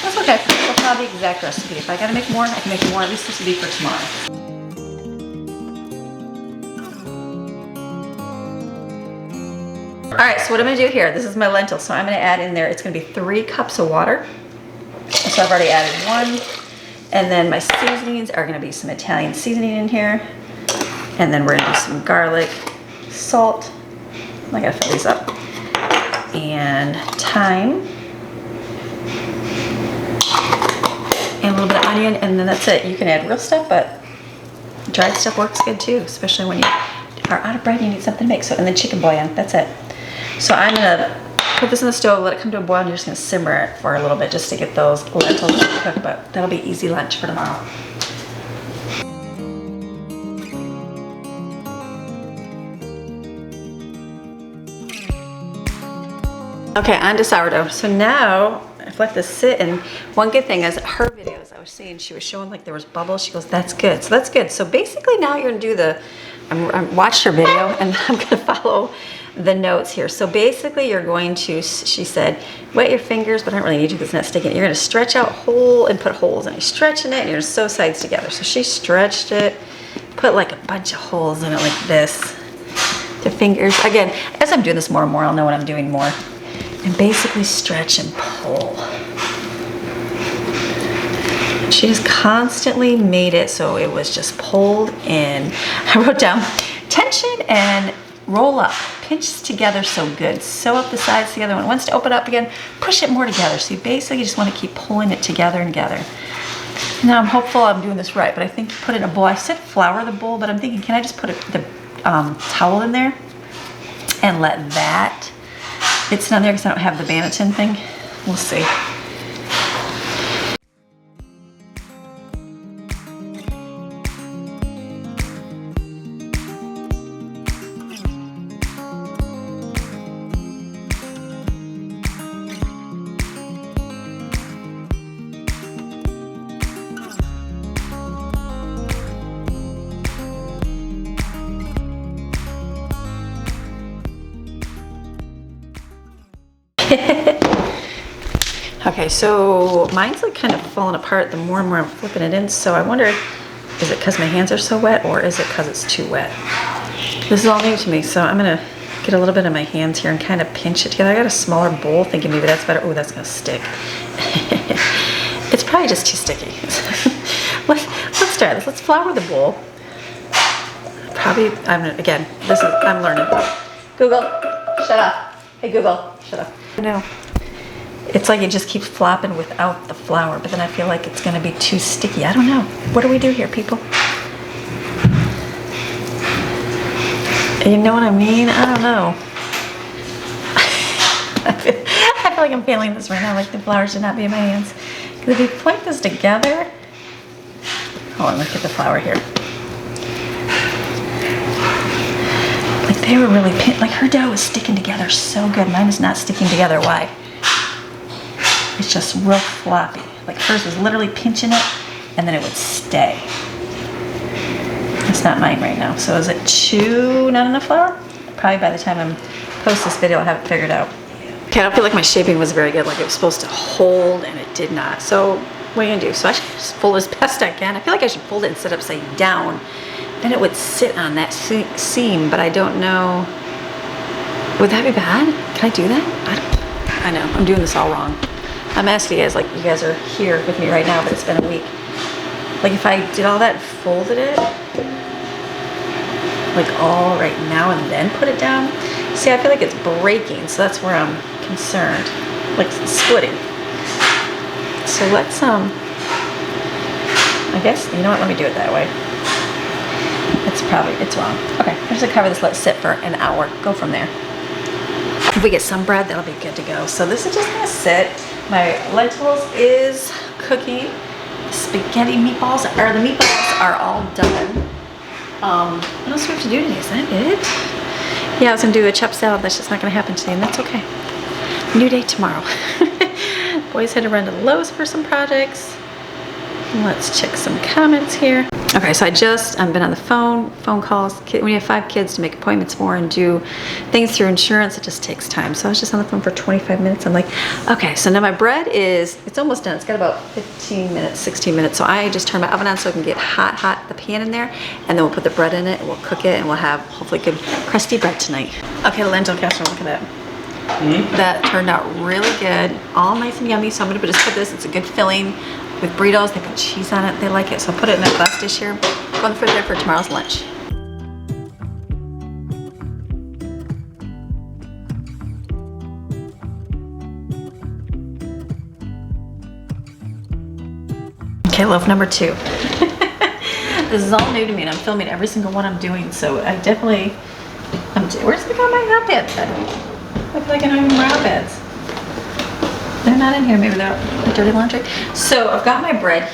that's okay. We'll follow the exact recipe. If I gotta make more, I can make more. At least this will be for tomorrow. All right, so what I'm gonna do here, this is my lentils, so I'm gonna add in there, it's gonna be 3 cups of water. So I've already added 1. And then my seasonings are gonna be some Italian seasoning in here. And then we're gonna do some garlic, salt. I gotta fill these up. And thyme. And a little bit of onion, and then that's it. You can add real stuff, but dried stuff works good too, especially when you are out of bread and you need something to make. So, and then chicken bouillon, that's it. So I'm gonna put this in the stove, let it come to a boil, and you're just gonna simmer it for a little bit just to get those lentils cooked, but that'll be easy lunch for tomorrow. Okay, on to sourdough. So now I've let this sit, and one good thing is her videos, I was seeing, she was showing like there was bubbles. She goes, that's good. So that's good. So basically now you're gonna do I watched her video and I'm gonna follow the notes here. So basically you're going to, she said, wet your fingers, but I don't really need to because it's not sticking. You're gonna stretch out whole and put holes in it. You're stretching it and you're gonna sew sides together. So she stretched it, put like a bunch of holes in it like this. The fingers, again, as I'm doing this more and more, I'll know what I'm doing more. And basically stretch and pull. She just constantly made it so it was just pulled in. I wrote down tension and roll up. Pinch together so good. Sew up the sides together. When it wants to open up again, push it more together. So you basically just want to keep pulling it together and together. Now I'm hopeful I'm doing this right, but I think you put it in a bowl. I said flour the bowl, but I'm thinking, can I just put the towel in there and let that, it's not there because I don't have the Banneton thing. We'll see. Okay, so mine's like kind of falling apart the more and more I'm flipping it in. So I wonder, is it because my hands are so wet or is it because it's too wet? This is all new to me, so I'm gonna get a little bit of my hands here and kind of pinch it together. I got a smaller bowl thinking maybe that's better. Oh, that's gonna stick. It's probably just too sticky. Let's try this. Let's flour the bowl. Probably, I'm learning. Google, shut up. Hey Google, shut up. No. It's like it just keeps flopping without the flour, but then I feel like it's gonna be too sticky. I don't know. What do we do here, people? You know what I mean? I don't know. I feel like I'm feeling this right now, like the flour should not be in my hands. Because if you put this together, hold on, let's get the flour here. Like they were really, like her dough is sticking together so good. Mine is not sticking together. Why? It's just real floppy. Like hers was literally pinching it and then it would stay. It's not mine right now. So is it not enough flour? Probably by the time I post this video, I'll have it figured out. Okay, I don't feel like my shaping was very good. Like it was supposed to hold and it did not. So what are you gonna do? So I should just fold as best I can. I feel like I should fold it and sit upside down. Then it would sit on that seam, but I don't know. Would that be bad? Can I do that? I know, I'm doing this all wrong. I'm asking you guys, like you guys are here with me right now, but it's been a week. Like if I did all that and folded it, like all right now and then put it down. See, I feel like it's breaking, so that's where I'm concerned. Like splitting. So let's, I guess, you know what, let me do it that way. It's wrong. Okay, I'm just gonna cover this, let it sit for an hour. Go from there. If we get some bread, that'll be good to go. So this is just gonna sit. My lentils is cooking. Spaghetti meatballs, or the meatballs are all done. What else do we have to do today? Is that it? Yeah, I was gonna do a chopped salad. That's just not gonna happen today, and that's okay. New day tomorrow. Boys had to run to Lowe's for some projects. Let's check some comments here. Okay, so I've been on the phone calls. When you have 5 kids to make appointments for and do things through insurance, it just takes time. So I was just on the phone for 25 minutes. I'm like, okay, so now my bread it's almost done. It's got about 15 minutes, 16 minutes. So I just turn my oven on so it can get hot, the pan in there, and then we'll put the bread in it, and we'll cook it, and we'll have hopefully good crusty bread tonight. Okay, the lentil casserole, look at that. That turned out really good, all nice and yummy. So I'm gonna just put this, it's a good filling. With burritos, they put cheese on it, they like it. So I'll put it in a glass dish here, go in the refrigerator for tomorrow's lunch. Okay, loaf number 2. This is all new to me and I'm filming every single one I'm doing, so I definitely, where's the my hot pads? I feel like I don't even wear hot pads. They're not in here, maybe they're dirty laundry. So I've got my bread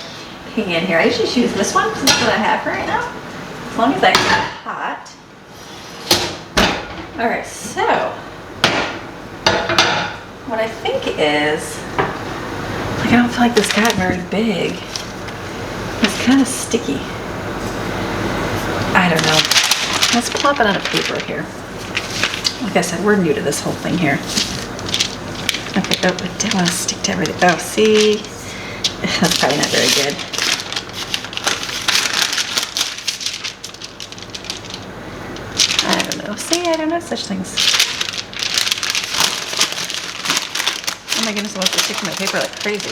in here. I usually choose this one because that's what I have right now. As long as I get it hot. All right, so what I think is, like I don't feel like this got very big. It's kind of sticky. I don't know. Let's plop it on a paper here. Like I said, we're new to this whole thing here. Okay, oh, I didn't want to stick to everything. Oh, see? That's probably not very good. I don't know. See, I don't know such things. Oh my goodness, I want to stick to my paper like crazy.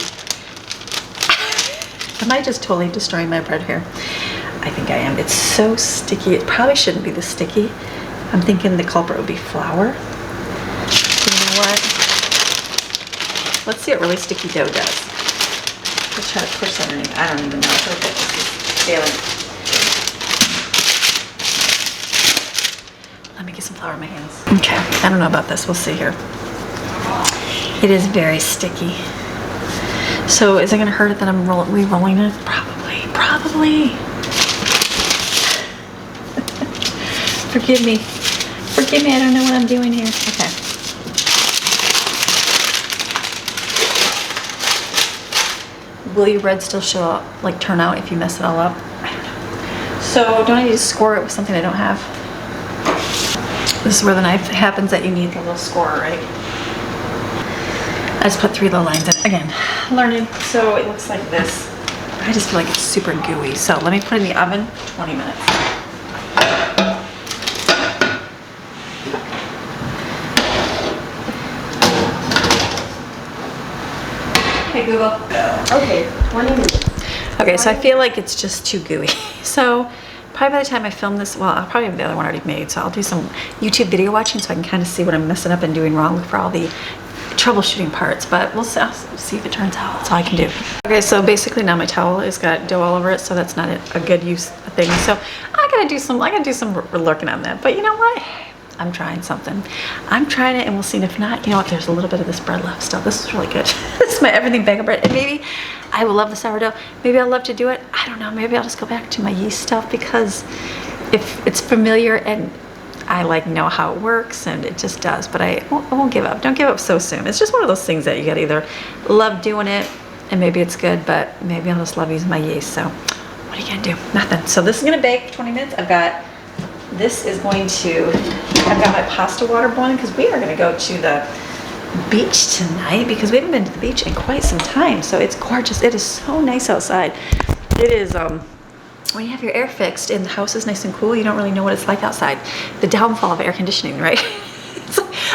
Am I just totally destroying my bread here? I think I am. It's so sticky. It probably shouldn't be this sticky. I'm thinking the culprit would be flour. You know what? Let's see what really sticky dough does. Let's try to push that underneath. I don't even know. I feel like that's just failing. Let me get some flour in my hands. Okay, I don't know about this. We'll see here. It is very sticky. So is it gonna hurt it that I'm re-rolling it? Probably. Forgive me. Forgive me, I don't know what I'm doing here. Okay. Will your bread still show up, like turn out if you mess it all up? I don't know. So don't I need to score it with something I don't have? This is where the knife happens that you need the little scorer, right? I just put 3 little lines in. Again, learning. So it looks like this. I just feel like it's super gooey. So let me put it in the oven for 20 minutes. Hey Google. Okay, 20 minutes. Okay, so I feel like it's just too gooey. So probably by the time I film this, well, I'll probably have the other one already made. So I'll do some YouTube video watching so I can kind of see what I'm messing up and doing wrong for all the troubleshooting parts. But we'll see, I'll see if it turns out. That's all I can do. Okay, so basically now my towel has got dough all over it, so that's not a good use thing. So I gotta gotta do some lurking on that. But you know what? I'm trying something. I'm trying it, and we'll see. And if not, you know what? There's a little bit of this bread left still. This is really good. This is my everything bag of bread. And maybe I will love the sourdough. Maybe I'll love to do it. I don't know. Maybe I'll just go back to my yeast stuff, because if it's familiar and I like know how it works, and it just does. But I won't give up. Don't give up so soon. It's just one of those things that you gotta either love doing it, and maybe it's good, but maybe I'll just love using my yeast. So what are you gonna do? Nothing. So this is gonna bake for 20 minutes. I've got my pasta water boiling, because we are gonna go to the beach tonight, because we haven't been to the beach in quite some time. So it's gorgeous. It is so nice outside. It is, when you have your air fixed and the house is nice and cool, you don't really know what it's like outside. The downfall of air conditioning, right?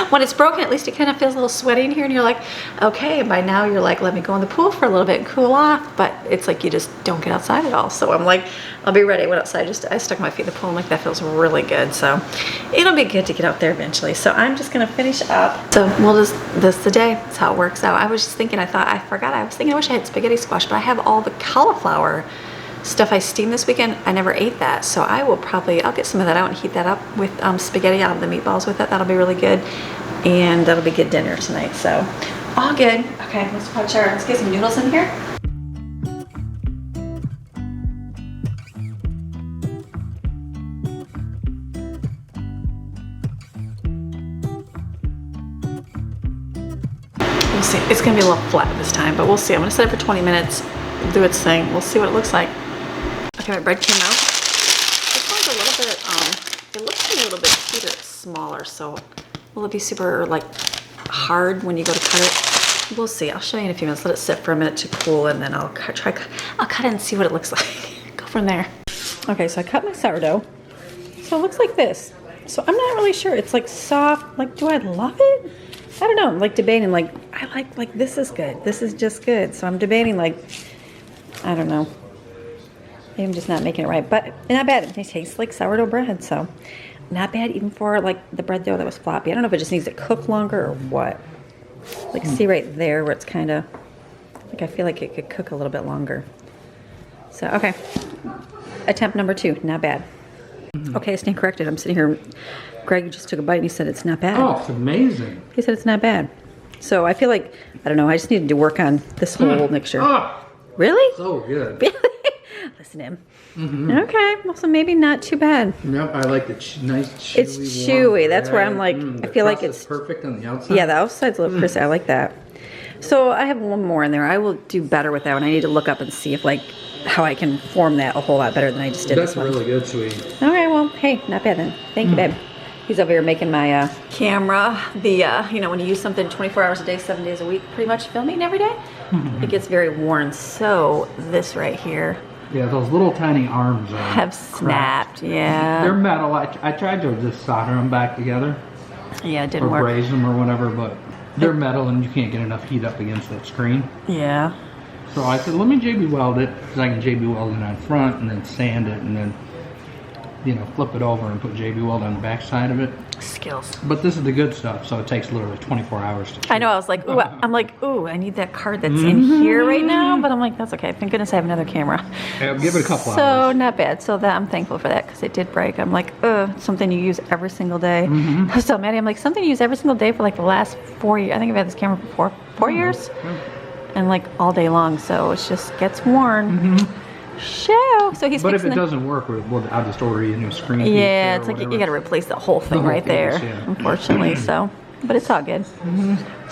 When it's broken, at least it kind of feels a little sweaty in here, and you're like, okay. And by now you're like, let me go in the pool for a little bit and cool off. But it's like you just don't get outside at all. So I'm like, I'll be ready. I went outside, I stuck my feet in the pool. I'm like, that feels really good. So it'll be good to get out there eventually. So I'm just gonna finish up. So this is the day. That's how it works out. I was just thinking, I wish I had spaghetti squash, but I have all the cauliflower stuff I steamed this weekend. I never ate that, so I'll get some of that out and heat that up with spaghetti. I'll have the meatballs with it. That'll be really good, and that'll be good dinner tonight. So all good. Okay, let's get some noodles in here. We'll see. It's gonna be a little flat this time, but we'll see. I'm gonna set it for 20 minutes, do its thing. We'll see what it looks like. Okay, my bread came out. This one's a little bit, it looks a little bit smaller, so will it be super like hard when you go to cut it? We'll see. I'll show you in a few minutes. Let it sit for a minute to cool, and then I'll cut it and see what it looks like. Go from there. Okay, so I cut my sourdough. So it looks like this. So I'm not really sure. It's like soft. Like, do I love it? I don't know. I'm like debating, like, I like this is good. This is just good. So I'm debating, like, I don't know. Maybe I'm just not making it right, but not bad. It tastes like sourdough bread, so not bad even for like the bread dough that was floppy. I don't know if it just needs to cook longer or what. Like, see right there where it's kind of, like, I feel like it could cook a little bit longer. So, okay. Attempt number 2, not bad. Okay, I stand corrected. I'm sitting here. Greg just took a bite and he said it's not bad. Oh, it's amazing. He said it's not bad. So I feel like, I don't know, I just needed to work on this whole mixture. Oh, really? so good. Really? Listen to him. Okay, well, so maybe not too bad. Yep, I like the nice chewy. It's chewy. That's where I'm like, I feel like it's perfect on the outside. Yeah, the outside's a little crispy. I like that. So I have one more in there. I will do better with that one. I need to look up and see if, like, how I can form that a whole lot better than I just did That's this one. really good, sweetie. Okay, well, hey, not bad then. Thank you, babe. He's over here making my camera. You know, when you use something 24 hours a day, 7 days a week, pretty much filming every day, it gets very worn. So this right here. Yeah, those little tiny arms have snapped. Yeah. They're metal. I tried to just solder them back together. Yeah, it didn't or work. Or braze them or whatever, but they're metal and you can't get enough heat up against that screen. Yeah. So I said, let me JB weld it, because I can JB weld it on front and then sand it and then, you know, flip it over and put JB weld on the back side of it. Skills. But this is the good stuff, so it takes literally 24 hours to shoot. I know, I was like, ooh, I need that card that's in here right now, but I'm like, that's okay. Thank goodness I have another camera. Yeah, give it a couple hours. So not bad. So that I'm thankful for that, because it did break. I'm like, something you use every single day. I was telling Maddie, I'm like, something you use every single day for like the last 4 years. I think I've had this camera for four years. And like all day long, so it just gets worn. So he's But if fixing it doesn't work, well, I'll just order you a new screen. Yeah, it's like you got to replace the whole thing right there, yeah. Unfortunately. So, but it's all good.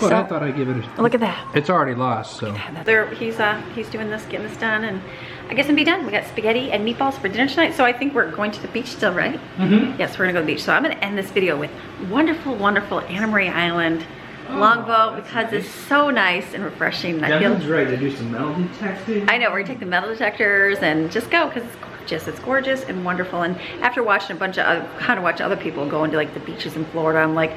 But I thought I'd give it a... Look at that. It's already lost, so... He's doing this, getting this done, and I guess I'm be done. We got spaghetti and meatballs for dinner tonight, so I think we're going to the beach still, right? Yes, we're gonna go to the beach. So I'm gonna end this video with wonderful, wonderful Anna Marie Island longboat, because it's so nice and refreshing. Jasmine's ready to do some metal detecting. I know, we're gonna take the metal detectors and just go, because it's gorgeous. It's gorgeous and wonderful. And after watching watch other people go into like the beaches in Florida, I'm like,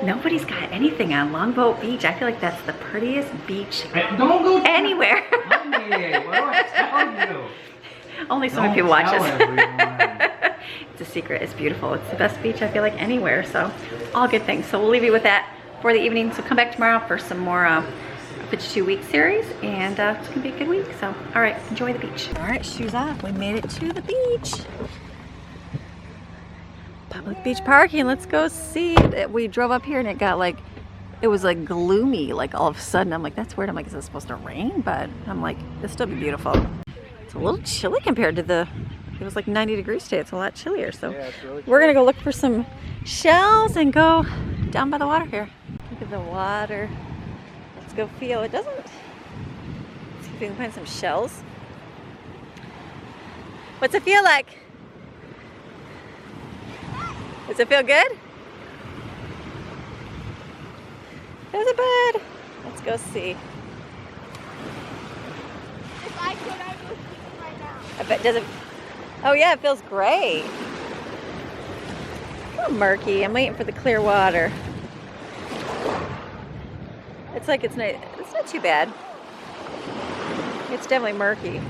nobody's got anything on Longboat Beach. I feel like that's the prettiest beach Don't go anywhere. Honey, what do I tell you? Only so many people watch Don't us. tell everyone. It's a secret. It's beautiful. It's the best beach I feel like anywhere. So all good things. So we'll leave you with that for the evening. So come back tomorrow for some more 52-week series, and it's gonna be a good week. So all right, enjoy the beach. All right, shoes off. We made it to the beach. Look, beach parking. Let's go see it. We drove up here and it got like, it was like gloomy, like all of a sudden. I'm like, that's weird. I'm like, is it supposed to rain? But I'm like, it'll still be beautiful. It's a little chilly compared to it was like 90 degrees today. It's a lot chillier. So Yeah, it's really we're gonna go look for some shells and go down by the water here. Look at the water. Let's go feel. It doesn't, let's see if we can find some shells. What's it feel like? Does it feel good? There's a bed. Let's go see. If I could, I would sleep right now. I bet, does it? Oh yeah, it feels great. A little murky. I'm waiting for the clear water. It's like it's not too bad. It's definitely murky.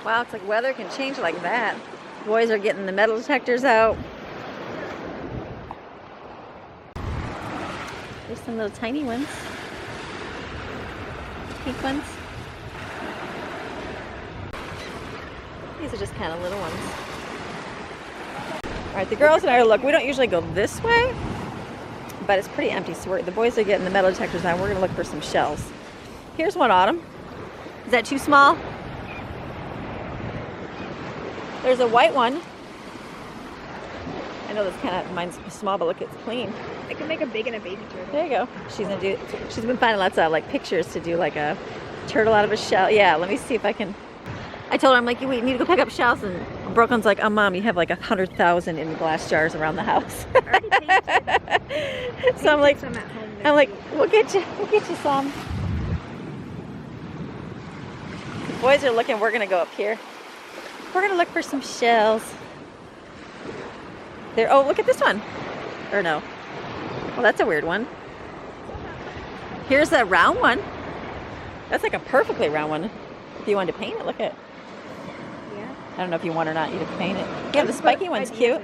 Wow, it's like weather can change like that. Boys are getting the metal detectors out. There's some little tiny ones. Pink ones. These are just kind of little ones. All right, the girls and I are, look, we don't usually go this way, but it's pretty empty. So the boys are getting the metal detectors now. We're gonna look for some shells. Here's one, Autumn. Is that too small? There's a white one. I know this kind of, mine's small, but look, it's clean. I can make a big and a baby turtle. There you go. She's been finding lots of like pictures to do like a turtle out of a shell. Yeah, let me see if I can. I told her, I'm like, we need to go pick up shells, and Brooklyn's like, oh Mom, you have like 100,000 in glass jars around the house. I already tasted. So I'm like, Some at home. I'm like, we'll get you some. The boys are looking. We're gonna go up here. We're gonna look for some shells. There. Oh, look at this one. Or no. Well, that's a weird one. Here's a round one. That's like a perfectly round one. If you wanted to paint it, look at. Yeah. I don't know if you want or not. You can paint it. Yeah, the spiky one's cute.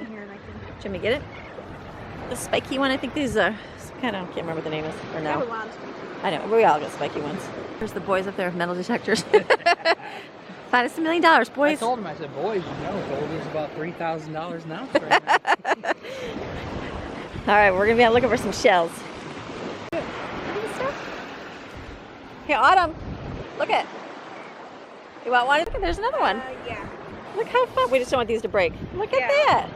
Should we get it? The spiky one. I think these are kind of. Can't remember what the name is. Or no. I know. We all got spiky ones. There's the boys up there with metal detectors. Find us $1 million, boys. I told him, I said, boys, you know, gold is about $3,000 an ounce right now. All right, we're gonna be out looking for some shells. Here, Autumn, look at. You want one? Look at, there's another one. Yeah. Look how fun. We just don't want these to break. Look at that.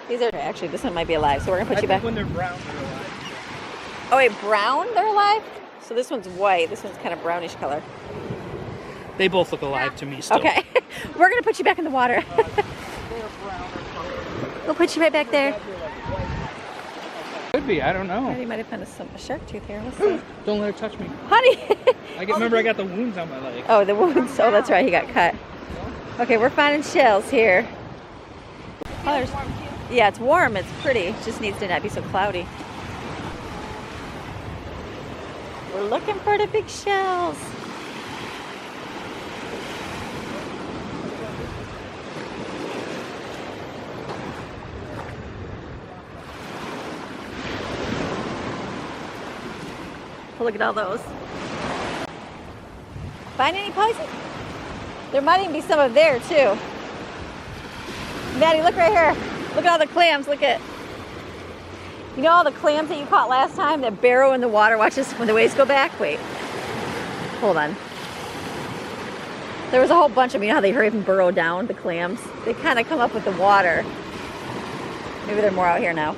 These are actually, this one might be alive, so we're gonna put you back. When they're brown, they're alive. Oh wait, brown? They're alive? So this one's white. This one's kind of brownish color. They both look alive to me still. Okay, we're gonna put you back in the water. They're brown or color. We'll put you right back there. Could be, I don't know. You might have found a shark tooth here. Let's see. Don't let her touch me. Honey! Remember, I got the wounds on my leg. Oh, the wounds. Oh, that's right. He got cut. Okay, we're finding shells here. Oh, yeah, it's warm. It's pretty. It just needs to not be so cloudy. We're looking for the big shells. Look at all those. Find any poison? There might even be some up there too. Maddie, look right here. Look at all the clams. Look at. You know all the clams that you caught last time that burrow in the water? Watch this when the waves go back. Wait. Hold on. There was a whole bunch of them. You know how they hurry up and burrow down, the clams? They kind of come up with the water. Maybe they're more out here now.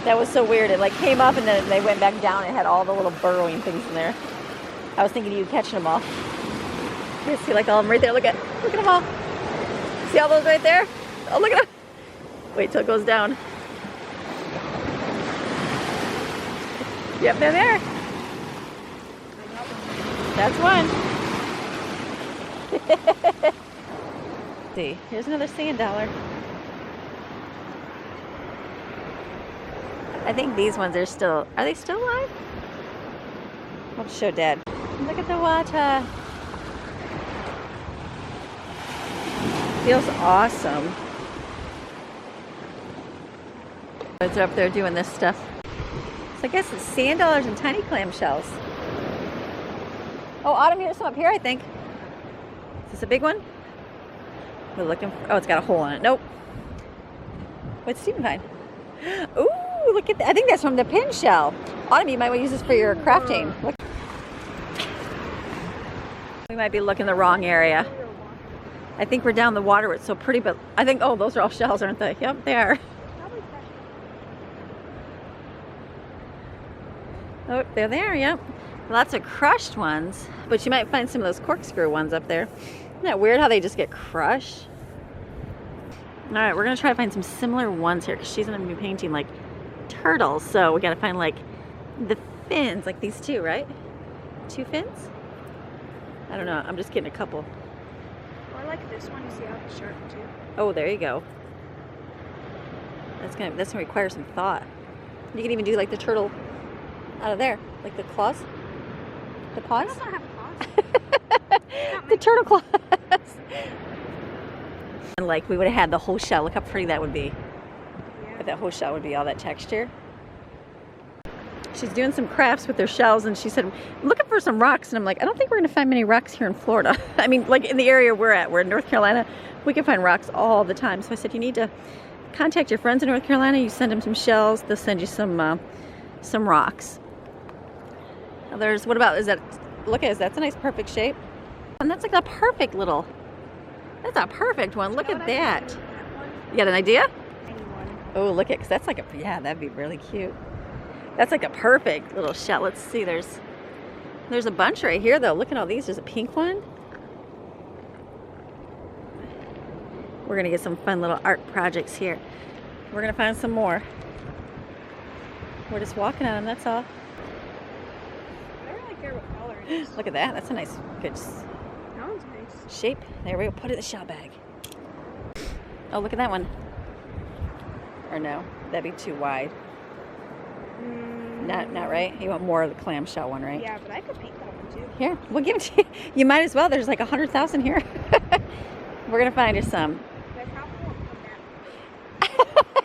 That was so weird. It like came up and then they went back down and it had all the little burrowing things in there. I was thinking of you catching them all. You see like all of them right there. Look at them all. See all those right there? Oh, look at them. Wait till it goes down. Yep, they're there. That's one. See, here's another sand dollar. I think these ones are they still alive? I'll show Dad. Look at the water. Feels awesome. Kids are up there doing this stuff. So I guess it's sand dollars and tiny clam shells. Oh, Autumn, here's some up here, I think. Is this a big one? We're looking. Oh, it's got a hole in it. Nope. What's Stephen find? Ooh, look at that. I think that's from the pin shell. Autumn, you might want to use this for your crafting. Look. We might be looking the wrong area. I think we're down the water where it's so pretty, but I think, oh, those are all shells, aren't they? Yep, they are. Oh, they're there, yep. Lots of crushed ones, but you might find some of those corkscrew ones up there. Isn't that weird how they just get crushed? All right, we're gonna try to find some similar ones here because she's gonna be painting like turtles. So we gotta find like the fins, like these two, right? 2 fins? I don't know, I'm just getting a couple. Or like this one, you see how it's sharp too. Oh, there you go. That's gonna require some thought. You can even do like the turtle out of there, like the claws, the paws. It doesn't have claws. The turtle claws. And like we would have had the whole shell. Look how pretty that would be. Yeah. But that whole shell would be all that texture. She's doing some crafts with her shells, and she said, I'm looking for some rocks. And I'm like, I don't think we're gonna find many rocks here in Florida. I mean, like in the area we're in North Carolina, we can find rocks all the time. So I said, you need to contact your friends in North Carolina. You send them some shells, they'll send you some rocks. Now there's, what about, is that, look at this, that's a nice perfect shape. And that's like a perfect little, that's a perfect one. Look at that. You got an idea? Oh, look at, because that's like a, yeah, that'd be really cute. That's like a perfect little shell. Let's see, there's a bunch right here though. Look at all these. There's a pink one. We're gonna get some fun little art projects here. We're gonna find some more. We're just walking on them, that's all. I don't really care what color it is. Look at that. That's a nice, good That one's nice. shape. There we go. Put it in the shell bag. Oh, look at that one. Or no, that'd be too wide. Not right. You want more of the clamshell one, right? Yeah, but I could paint that one too. Here, we'll give it to you. You might as well. There's like 100,000 here. We're gonna find you some. But I probably won't come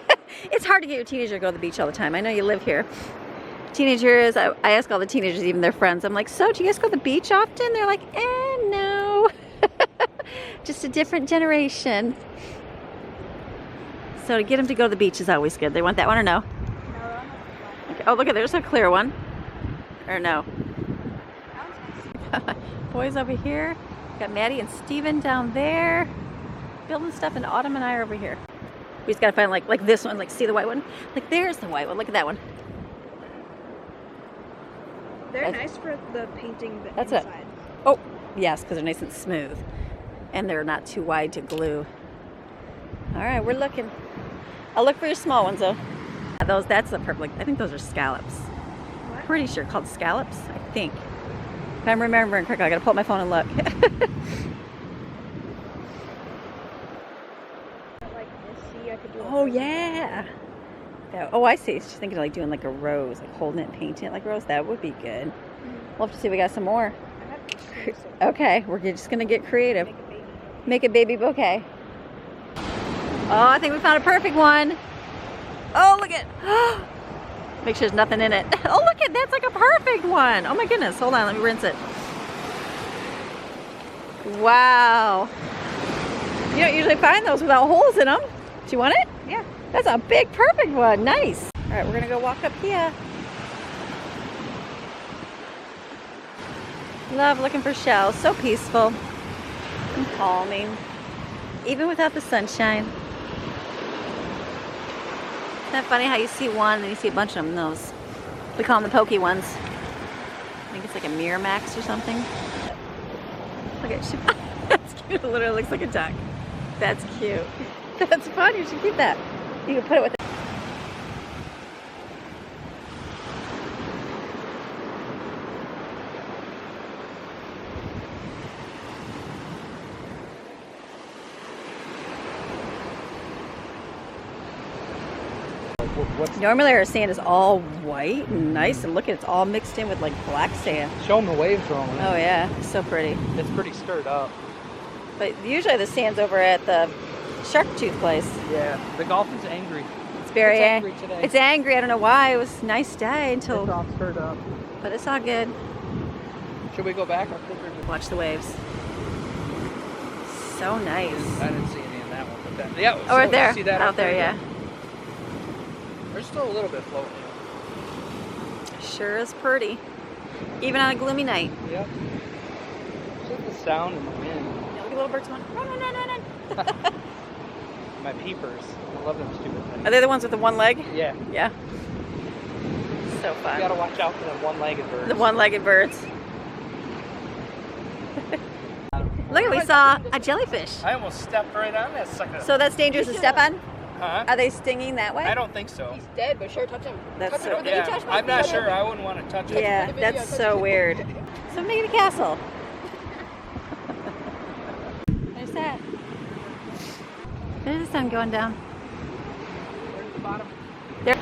back. It's hard to get your teenager to go to the beach all the time. I know you live here. Teenagers, I ask all the teenagers, even their friends, I'm like, so do you guys go to the beach often? They're like, no. Just a different generation. So to get them to go to the beach is always good. They want that one or no? No, Okay. Oh, look at, there's a clear one. Or no? that one's nice. Boys over here. Got Maddie and Steven down there. Building stuff, and Autumn and I are over here. We just gotta find like this one, like see the white one? Like there's the white one, look at that one. They're nice for the painting the That's it. inside. Oh, yes, because they're nice and smooth. And they're not too wide to glue. All right, we're looking. I'll look for your small ones though. That's the purple, I think those are scallops. What? Pretty sure called scallops, I think. If I'm remembering correctly, I gotta pull up my phone and look. Like this, see, I could do. Oh yeah. Oh, I see. She's thinking of like doing like a rose, like holding it, painting it like a rose. That would be good. We'll have to see if we got some more. I have these too, so Okay, we're just gonna get creative. make a baby. Make a baby bouquet. Oh, I think we found a perfect one. Oh, look at. Make sure there's nothing in it. Oh, look at, that's like a perfect one. Oh my goodness. Hold on, let me rinse it. Wow. You don't usually find those without holes in them. Do you want it? Yeah. That's a big, perfect one. Nice. All right, we're gonna go walk up here. Love looking for shells. So peaceful and calming, even without the sunshine. Isn't that funny how you see one and you see a bunch of them? Those, we call them the pokey ones. I think it's like a Miramax or something. Look at she. That's cute. It literally looks like a duck. That's cute. That's fun. You should keep that. You can put it with. Normally our sand is all white and nice, and look at it's all mixed in with like black sand. Show them the waves rolling. Oh yeah, so pretty. It's pretty stirred up. But usually the sand's over at the shark tooth place. Yeah, the dolphin's angry. It's very It's angry today. It's angry. I don't know why. It was a nice day until. It's all stirred up. But it's all good. Should we go back? I figured Watch the waves. so nice. I didn't see any in that one, but that, yeah. Oh, right there. See that Out there, yeah. There's still a little bit floating. Sure is pretty. Even on a gloomy night. Yep. Just the sound and the wind. Yeah, look at little birds going, run, run, run, run, run. My peepers. I love them stupid things. Are they the ones with the one leg? Yeah. Yeah. So fun. You gotta watch out for the one-legged birds. The one-legged birds. Look, we saw a jellyfish. I almost stepped right on that sucker. So that's dangerous to step on? Huh? Are they stinging that way? I don't think so. He's dead, but sure, touch him. That's touch so him. Yeah, You touch my I'm not feet. sure. I wouldn't want to touch it. Yeah, that's so weird. So make it a castle. There's that. There's the sun going down. Where's the bottom? There.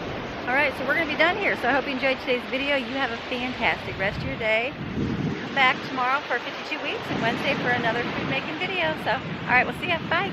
All right, so we're going to be done here. So I hope you enjoyed today's video. You have a fantastic rest of your day. Come back tomorrow for 52 weeks and Wednesday for another food making video. So, all right, we'll see you. Bye.